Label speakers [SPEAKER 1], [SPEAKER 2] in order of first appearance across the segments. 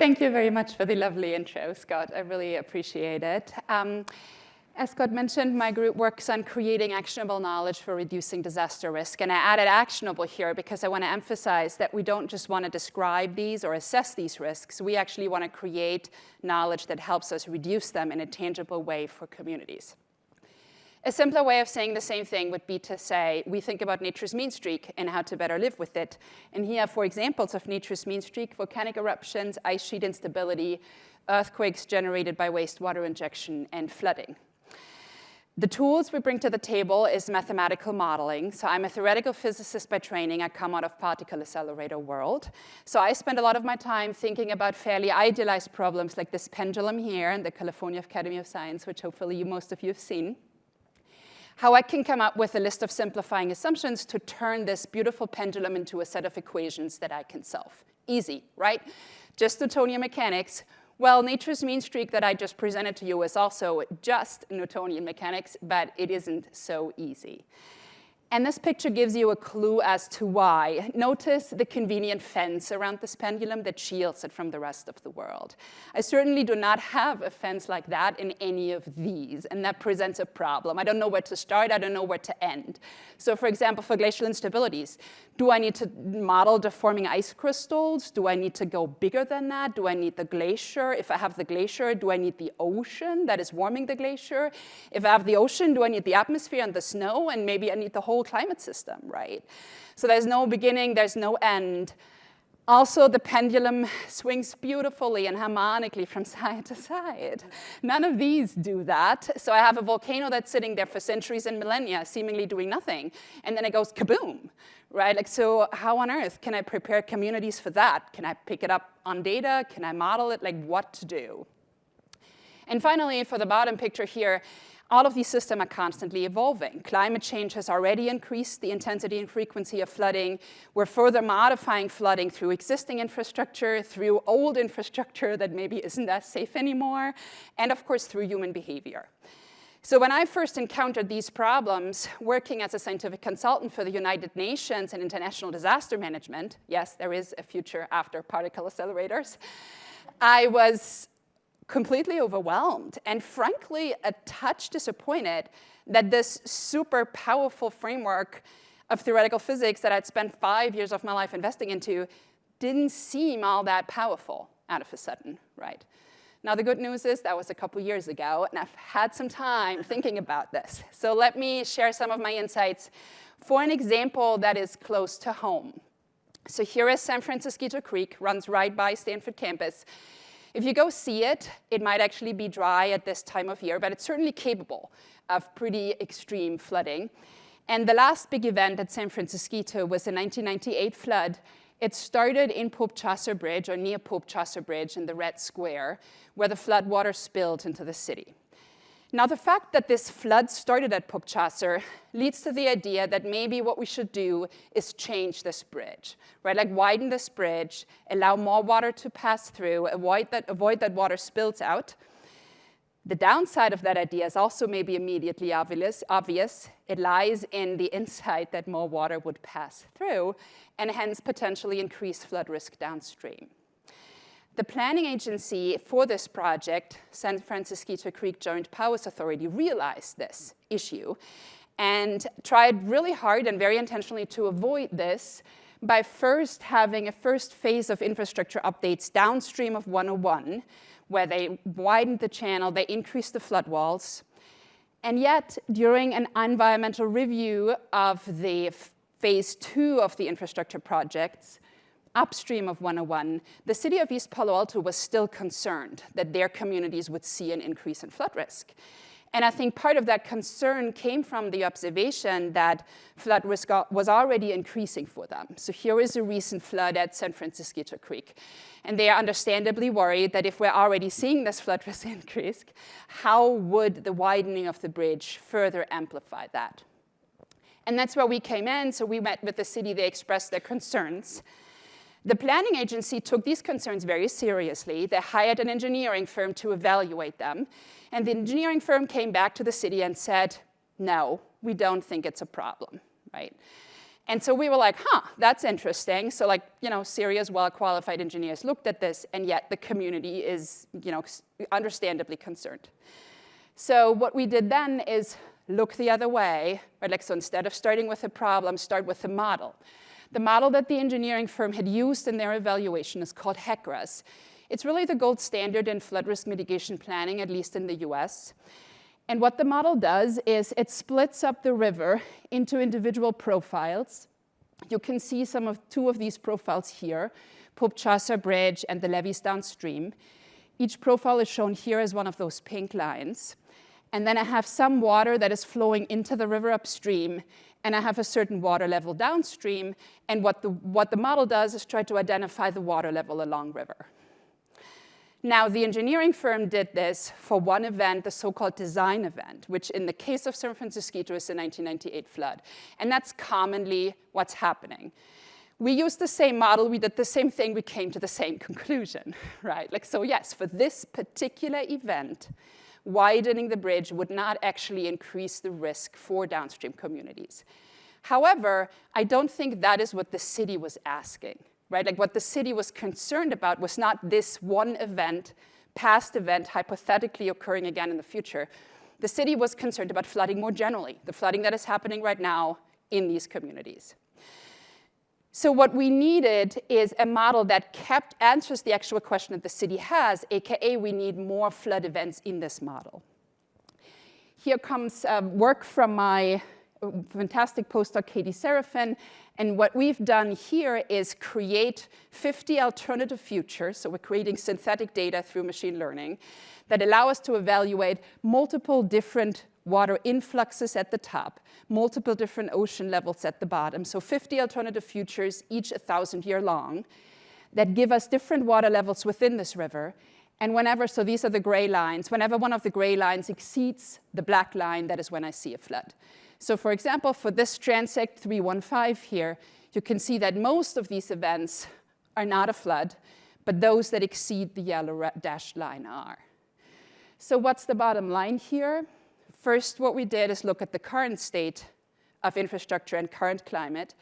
[SPEAKER 1] Thank you very much for the lovely intro, Scott. I really appreciate it. As Scott mentioned, my group works on creating actionable knowledge for reducing disaster risk. And I added actionable here because I want to emphasize that we don't just want to describe these or assess these risks. We actually want to create knowledge that helps us reduce them in a tangible way for communities. A simpler way of saying the same thing would be to say, we think about nature's mean streak and how to better live with it. And here are 4 examples of nature's mean streak: volcanic eruptions, ice sheet instability, earthquakes generated by wastewater injection, and flooding. The tools we bring to the table is mathematical modeling. So I'm a theoretical physicist by training. I come out of particle accelerator world. So I spend a lot of my time thinking about fairly idealized problems like this pendulum here in the California Academy of Science, which hopefully most of you have seen. How I can come up with a list of simplifying assumptions to turn this beautiful pendulum into a set of equations that I can solve. Easy, right? Just Newtonian mechanics. Well, nature's mean streak that I just presented to you is also just Newtonian mechanics, but it isn't so easy. And this picture gives you a clue as to why. Notice the convenient fence around this pendulum that shields it from the rest of the world. I certainly do not have a fence like that in any of these, and that presents a problem. I don't know where to start. I don't know where to end. So for example, for glacial instabilities, do I need to model deforming ice crystals? Do I need to go bigger than that? Do I need the glacier? If I have the glacier, do I need the ocean that is warming the glacier? If I have the ocean, do I need the atmosphere and the snow? And maybe I need the whole climate system, right? So there's no beginning, there's no end. Also, the pendulum swings beautifully and harmonically from side to side. None of these do that. So I have a volcano that's sitting there for centuries and millennia, seemingly doing nothing. And then it goes kaboom, right? Like, so how on earth can I prepare communities for that? Can I pick it up on data? Can I model it? Like, what to do? And finally, for the bottom picture here, all of these systems are constantly evolving. Climate change has already increased the intensity and frequency of flooding. We're further modifying flooding through existing infrastructure, through old infrastructure that maybe isn't as safe anymore, and of course through human behavior. So when I first encountered these problems, working as a scientific consultant for the United Nations and International Disaster Management, yes, there is a future after particle accelerators, I was completely overwhelmed and frankly a touch disappointed that this super powerful framework of theoretical physics that I'd spent 5 years of my life investing into didn't seem all that powerful out of a sudden, right? Now the good news is that was a couple years ago and I've had some time thinking about this. So let me share some of my insights for an example that is close to home. So here is San Francisco Creek, runs right by Stanford campus. If you go see it, it might actually be dry at this time of year, but it's certainly capable of pretty extreme flooding. And the last big event at San Francisco was the 1998 flood. It started in Pope Chaucer Bridge, or near Pope Chaucer Bridge in the Red Square, where the flood water spilled into the city. Now, the fact that this flood started at Pope Chaucer leads to the idea that maybe what we should do is change this bridge, right? Like widen this bridge, allow more water to pass through, avoid that water spills out. The downside of that idea is also maybe immediately obvious. It lies in the insight that more water would pass through and hence potentially increase flood risk downstream. The planning agency for this project, San Francisco Creek Joint Powers Authority, realized this issue and tried really hard and very intentionally to avoid this by first having a first phase of infrastructure updates downstream of 101, where they widened the channel, they increased the flood walls. And yet, during an environmental review of the phase 2 of the infrastructure projects, upstream of 101, the city of East Palo Alto was still concerned that their communities would see an increase in flood risk. And I think part of that concern came from the observation that flood risk was already increasing for them. So here is a recent flood at San Francisco Creek. And they are understandably worried that if we're already seeing this flood risk increase, how would the widening of the bridge further amplify that? And that's where we came in. So we met with the city. They expressed their concerns. The planning agency took these concerns very seriously. They hired an engineering firm to evaluate them. And the engineering firm came back to the city and said, no, we don't think it's a problem, right? And so we were like, that's interesting. So like, serious, well-qualified engineers looked at this, and yet the community is, understandably concerned. So what we did then is look the other way, right? Like, so instead of starting with a problem, start with a model. The model that the engineering firm had used in their evaluation is called HECRAS. It's really the gold standard in flood risk mitigation planning, at least in the US. And what the model does is it splits up the river into individual profiles. You can see two of these profiles here, Pope Chaucer Bridge and the levees downstream. Each profile is shown here as one of those pink lines. And then I have some water that is flowing into the river upstream, and I have a certain water level downstream. And what the model does is try to identify the water level along river. Now, the engineering firm did this for one event, the so-called design event, which in the case of San Francisco is the 1998 flood. And that's commonly what's happening. We used the same model, we did the same thing, we came to the same conclusion, right? Like, so yes, for this particular event, widening the bridge would not actually increase the risk for downstream communities. However, I don't think that is what the city was asking. Right? Like, what the city was concerned about was not this one event, past event, hypothetically occurring again in the future. The city was concerned about flooding more generally, the flooding that is happening right now in these communities. So what we needed is a model that answers the actual question that the city has, aka we need more flood events in this model. Here comes work from my fantastic postdoc, Katie Serafin. And what we've done here is create 50 alternative futures. So we're creating synthetic data through machine learning that allow us to evaluate multiple different water influxes at the top, multiple different ocean levels at the bottom. So 50 alternative futures, each 1,000-year long, that give us different water levels within this river. And so these are the gray lines. Whenever one of the gray lines exceeds the black line, that is when I see a flood. So for example, for this transect 315 here, you can see that most of these events are not a flood, but those that exceed the yellow dashed line are. So what's the bottom line here? First, what we did is look at the current state of infrastructure and current climate.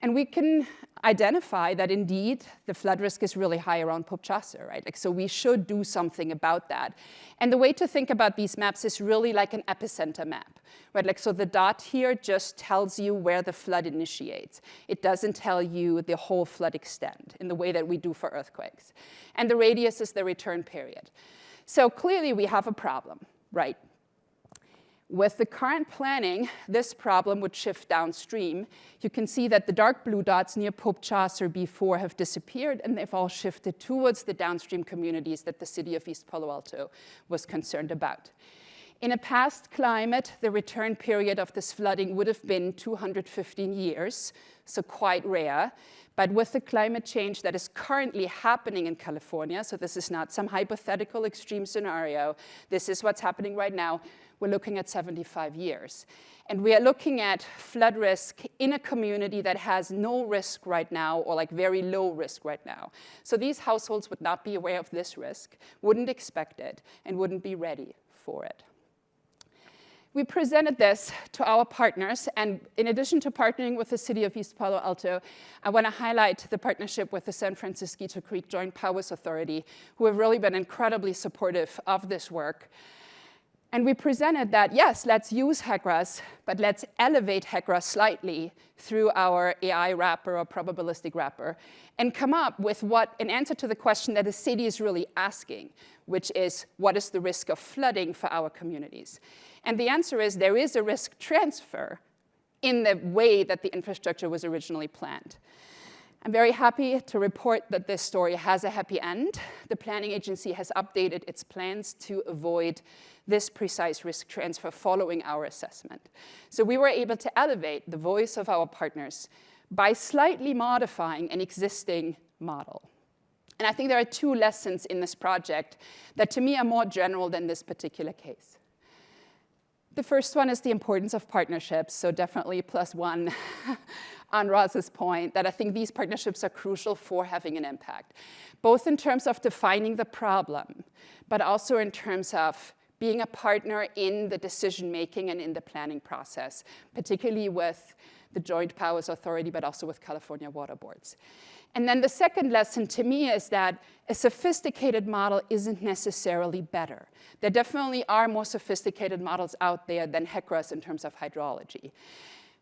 [SPEAKER 1] And we can identify that indeed the flood risk is really high around Pope Chaucer, right? Like, so we should do something about that. And the way to think about these maps is really like an epicenter map, right? Like, so the dot here just tells you where the flood initiates. It doesn't tell you the whole flood extent in the way that we do for earthquakes. And the radius is the return period. So clearly we have a problem, right? With the current planning, this problem would shift downstream. You can see that the dark blue dots near Pope Chaucer before have disappeared, and they've all shifted towards the downstream communities that the city of East Palo Alto was concerned about. In a past climate, the return period of this flooding would have been 215 years, so quite rare. But with the climate change that is currently happening in California, so this is not some hypothetical extreme scenario, this is what's happening right now, we're looking at 75 years. And we are looking at flood risk in a community that has no risk right now, or like very low risk right now. So these households would not be aware of this risk, wouldn't expect it, and wouldn't be ready for it. We presented this to our partners, and in addition to partnering with the city of East Palo Alto, I want to highlight the partnership with the San Francisco Creek Joint Powers Authority, who have really been incredibly supportive of this work. And we presented that, yes, let's use HECRAS, but let's elevate HECRAS slightly through our AI wrapper or probabilistic wrapper, and come up with an answer to the question that the city is really asking, which is, what is the risk of flooding for our communities? And the answer is, there is a risk transfer in the way that the infrastructure was originally planned. I'm very happy to report that this story has a happy end. The planning agency has updated its plans to avoid this precise risk transfer following our assessment. So we were able to elevate the voice of our partners by slightly modifying an existing model. And I think there are two lessons in this project that to me are more general than this particular case. The first one is the importance of partnerships, so definitely +1 on Roz's point, that I think these partnerships are crucial for having an impact, both in terms of defining the problem, but also in terms of being a partner in the decision-making and in the planning process, particularly with the Joint Powers Authority, but also with California water boards. And then the second lesson to me is that a sophisticated model isn't necessarily better. There definitely are more sophisticated models out there than HECRAS in terms of hydrology.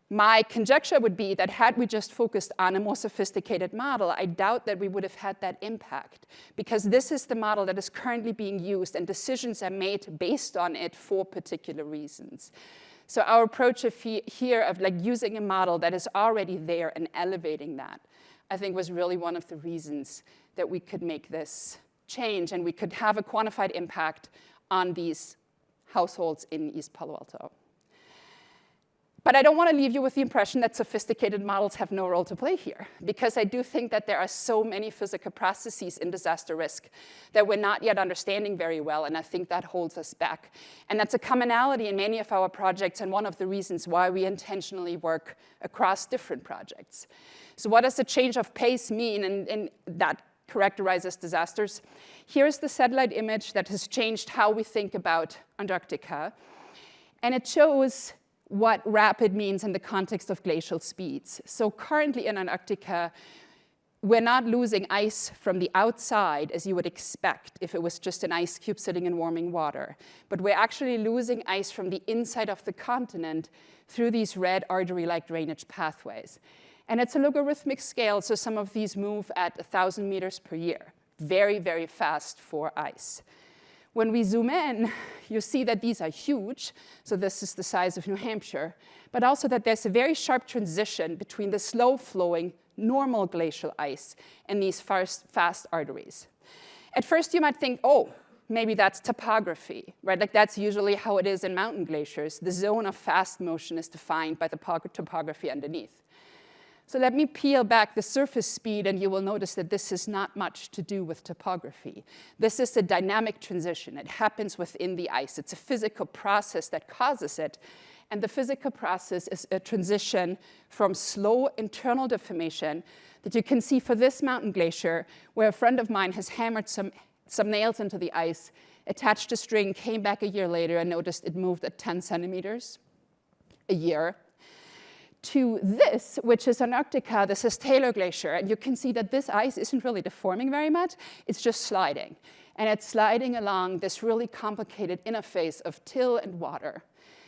[SPEAKER 1] My conjecture would be that had we just focused on a more sophisticated model, I doubt that we would have had that impact, because this is the model that is currently being used and decisions are made based on it for particular reasons. So our approach here of like using a model that is already there and elevating that, I think was really one of the reasons that we could make this change and we could have a quantified impact on these households in East Palo Alto. But I don't want to leave you with the impression that sophisticated models have no role to play here, because I do think that there are so many physical processes in disaster risk that we're not yet understanding very well, and I think that holds us back. And that's a commonality in many of our projects, and one of the reasons why we intentionally work across different projects. So what does a change of pace mean, and that characterizes disasters? Here's the satellite image that has changed how we think about Antarctica, and it shows what rapid means in the context of glacial speeds. So currently in Antarctica, we're not losing ice from the outside as you would expect if it was just an ice cube sitting in warming water. But we're actually losing ice from the inside of the continent through these red artery-like drainage pathways. And it's a logarithmic scale, so some of these move at 1,000 meters per year. Very, very fast for ice. When we zoom in, you see that these are huge. So this is the size of New Hampshire, but also that there's a very sharp transition between the slow-flowing normal glacial ice and these fast arteries. At first, you might think, oh, maybe that's topography, right? Like that's usually how it is in mountain glaciers. The zone of fast motion is defined by the topography underneath. So let me peel back the surface speed, and you will notice that this has not much to do with topography. This is a dynamic transition. It happens within the ice. It's a physical process that causes it. And the physical process is a transition from slow internal deformation that you can see for this mountain glacier, where a friend of mine has hammered some nails into the ice, attached a string, came back a year later, and noticed it moved at 10 centimeters a year. To this, which is Antarctica, this is Taylor Glacier, and you can see that this ice isn't really deforming very much, it's just sliding. And it's sliding along this really complicated interface of till and water.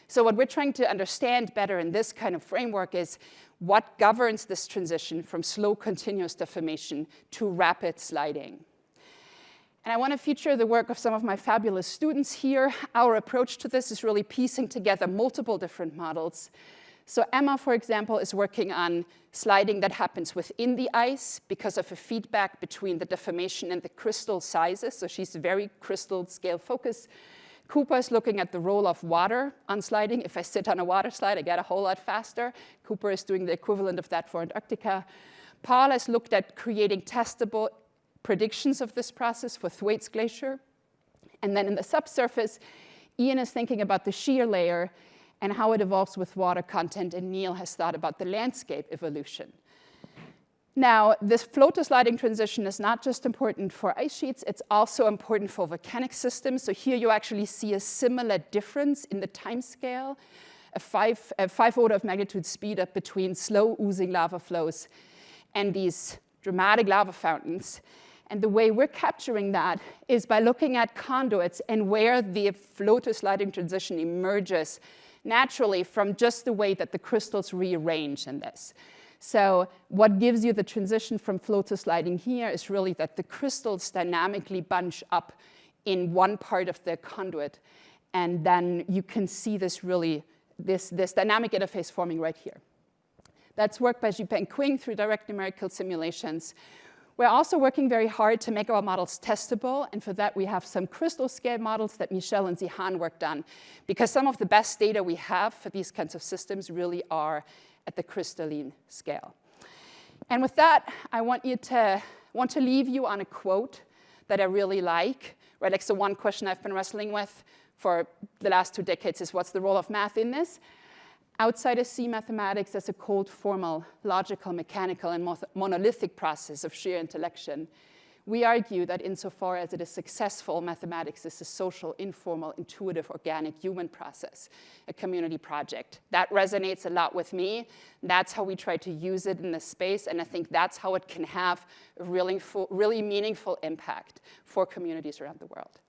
[SPEAKER 1] So what we're trying to understand better in this kind of framework is what governs this transition from slow continuous deformation to rapid sliding. And I want to feature the work of some of my fabulous students here. Our approach to this is really piecing together multiple different models. So Emma, for example, is working on sliding that happens within the ice because of a feedback between the deformation and the crystal sizes. So she's very crystal scale focused. Cooper is looking at the role of water on sliding. If I sit on a water slide, I get a whole lot faster. Cooper is doing the equivalent of that for Antarctica. Paul has looked at creating testable predictions of this process for Thwaites Glacier. And then in the subsurface, Ian is thinking about the shear layer and how it evolves with water content, and Neil has thought about the landscape evolution. Now, this flow-to-sliding transition is not just important for ice sheets, it's also important for volcanic systems. So here you actually see a similar difference in the time scale, a five order of magnitude speed up between slow oozing lava flows and these dramatic lava fountains. And the way we're capturing that is by looking at conduits and where the flow-to-sliding transition emerges naturally from just the way that the crystals rearrange in this. So what gives you the transition from flow to sliding here is really that the crystals dynamically bunch up in one part of the conduit. And then you can see this dynamic interface forming right here. That's work by Jipeng Qing through direct numerical simulations. We're also working very hard to make our models testable, and for that we have some crystal scale models that Michelle and Zihan worked on, because some of the best data we have for these kinds of systems really are at the crystalline scale. And with that, I want to leave you on a quote that I really like, right? Like, so one question I've been wrestling with for the last 2 decades is, what's the role of math in this? Outsiders see mathematics as a cold, formal, logical, mechanical, and monolithic process of sheer intellection. We argue that insofar as it is successful, mathematics is a social, informal, intuitive, organic human process, a community project. That resonates a lot with me. That's how we try to use it in this space, and I think that's how it can have a really meaningful impact for communities around the world.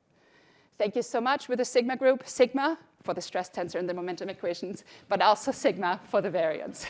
[SPEAKER 1] Thank you so much with the sigma group, sigma for the stress tensor and the momentum equations, but also sigma for the variance.